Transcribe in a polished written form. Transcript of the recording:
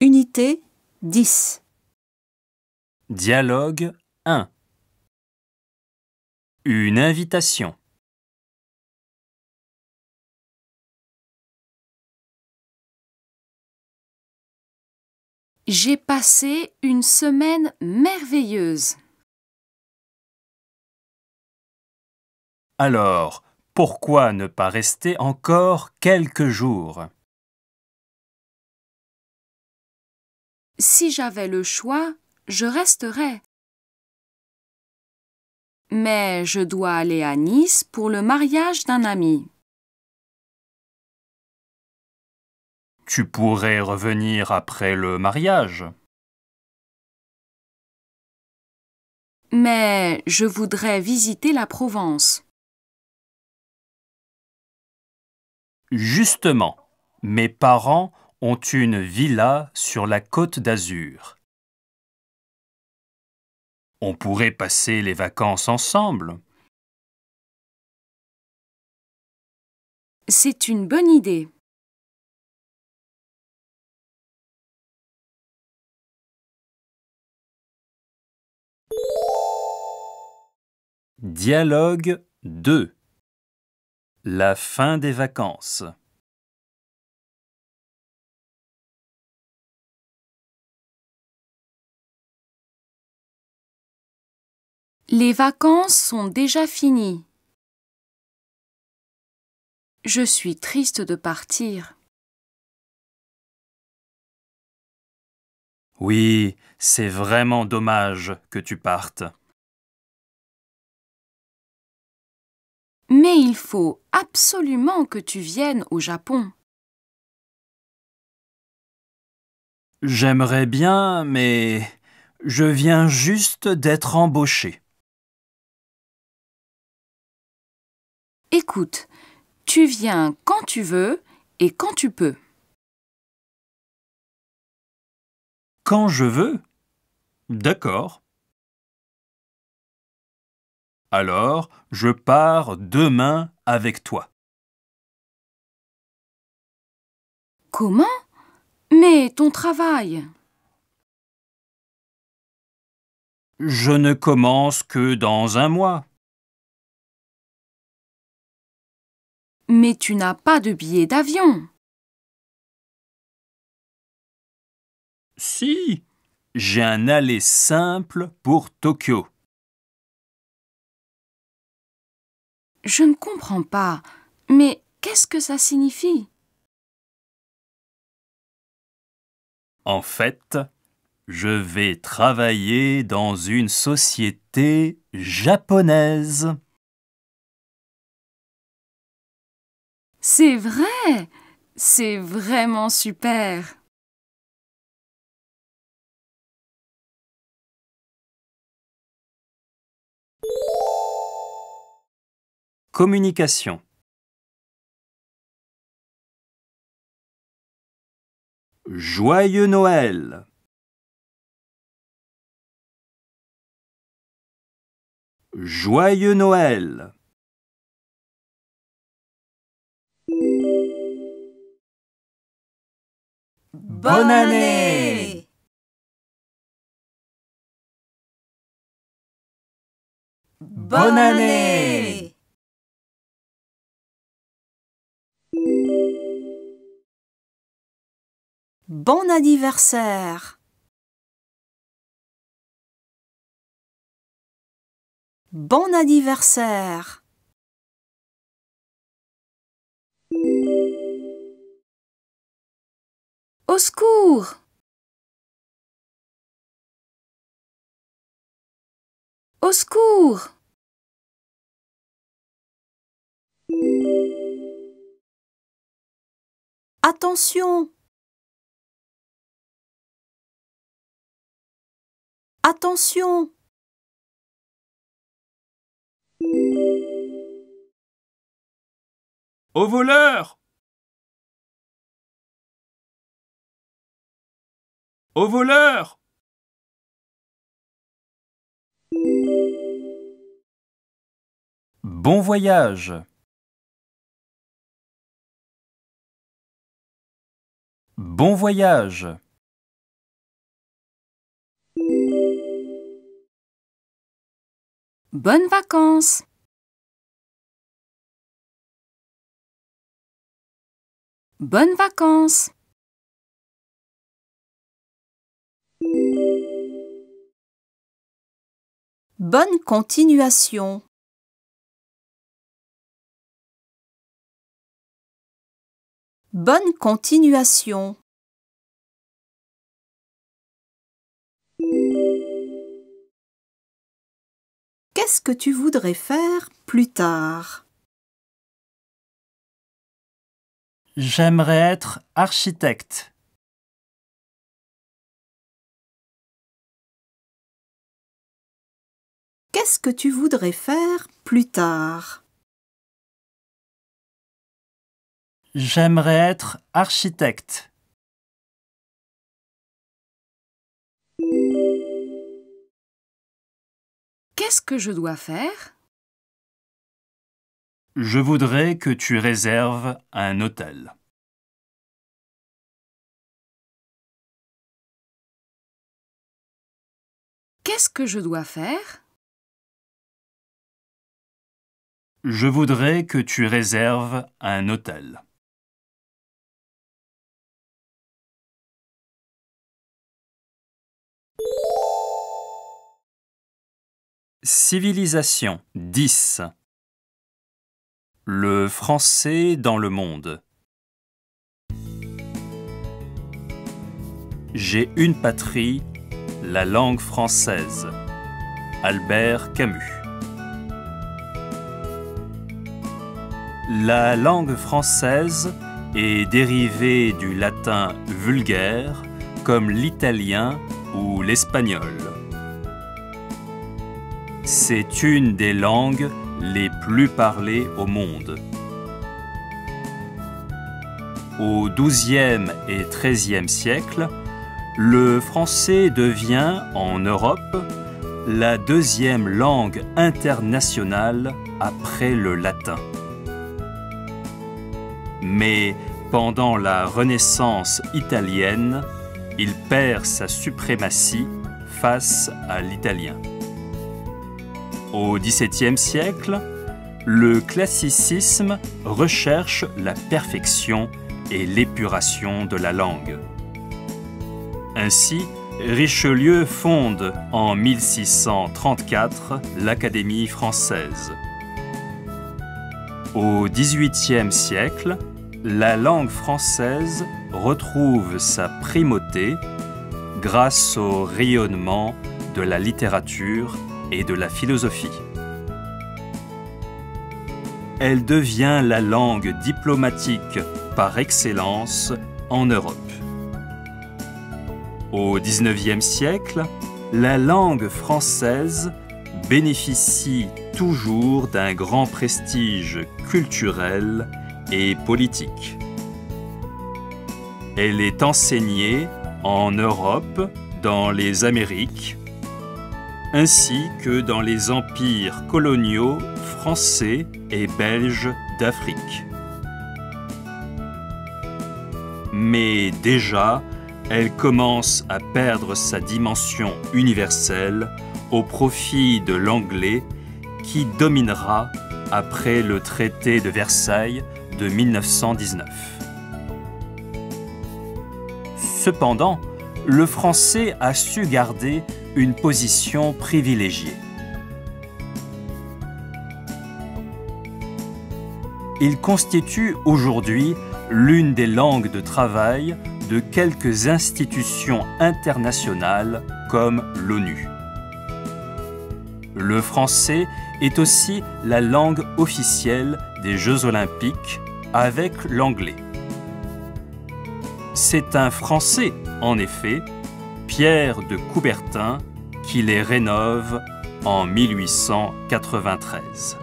Unité 10. Dialogue 1. Une invitation. J'ai passé une semaine merveilleuse. Alors, pourquoi ne pas rester encore quelques jours? Si j'avais le choix, je resterais. Mais je dois aller à Nice pour le mariage d'un ami. Tu pourrais revenir après le mariage. Mais je voudrais visiter la Provence. Justement, mes parents ont une villa sur la Côte d'Azur. On pourrait passer les vacances ensemble. C'est une bonne idée. Dialogue 2. La fin des vacances. Les vacances sont déjà finies. Je suis triste de partir. Oui, c'est vraiment dommage que tu partes. Mais il faut absolument que tu viennes au Japon. J'aimerais bien, mais je viens juste d'être embauché. Écoute, tu viens quand tu veux et quand tu peux. Quand je veux? D'accord. Alors, je pars demain avec toi. Comment? Mais ton travail. Je ne commence que dans un mois. Mais tu n'as pas de billet d'avion. Si, j'ai un aller simple pour Tokyo. Je ne comprends pas. Mais qu'est-ce que ça signifie? En fait, je vais travailler dans une société japonaise. C'est vrai! C'est vraiment super! Communication. Joyeux Noël! Joyeux Noël! Bonne année! Bonne année! Bon anniversaire! Bon anniversaire! Au secours! Au secours! Attention! Attention! Au voleur! Au voleur! Bon voyage! Bon voyage! Bonnes vacances. Bonnes vacances. Bonne continuation. Bonne continuation. Qu'est-ce que tu voudrais faire plus tard? J'aimerais être architecte. Qu'est-ce que tu voudrais faire plus tard? J'aimerais être architecte. Qu'est-ce que je dois faire? Je voudrais que tu réserves un hôtel. Qu'est-ce que je dois faire? Je voudrais que tu réserves un hôtel. Civilisation 10. Le français dans le monde. J'ai une patrie, la langue française. Albert Camus. La langue française est dérivée du latin vulgaire comme l'italien ou l'espagnol. C'est une des langues les plus parlées au monde. Au XIIe et XIIIe siècle, le français devient, en Europe, la deuxième langue internationale après le latin. Mais pendant la Renaissance italienne, il perd sa suprématie face à l'italien. Au XVIIe siècle, le classicisme recherche la perfection et l'épuration de la langue. Ainsi, Richelieu fonde en 1634 l'Académie française. Au XVIIIe siècle, la langue française retrouve sa primauté grâce au rayonnement de la littérature et de la philosophie. Elle devient la langue diplomatique par excellence en Europe. Au XIXe siècle, la langue française bénéficie toujours d'un grand prestige culturel et politique. Elle est enseignée en Europe, dans les Amériques, ainsi que dans les empires coloniaux français et belges d'Afrique. Mais déjà, elle commence à perdre sa dimension universelle au profit de l'anglais qui dominera après le traité de Versailles de 1919. Cependant, le français a su garder une position privilégiée. Il constitue aujourd'hui l'une des langues de travail de quelques institutions internationales comme l'ONU. Le français est aussi la langue officielle des Jeux olympiques avec l'anglais. C'est un Français, en effet, Pierre de Coubertin, qui les rénove en 1893.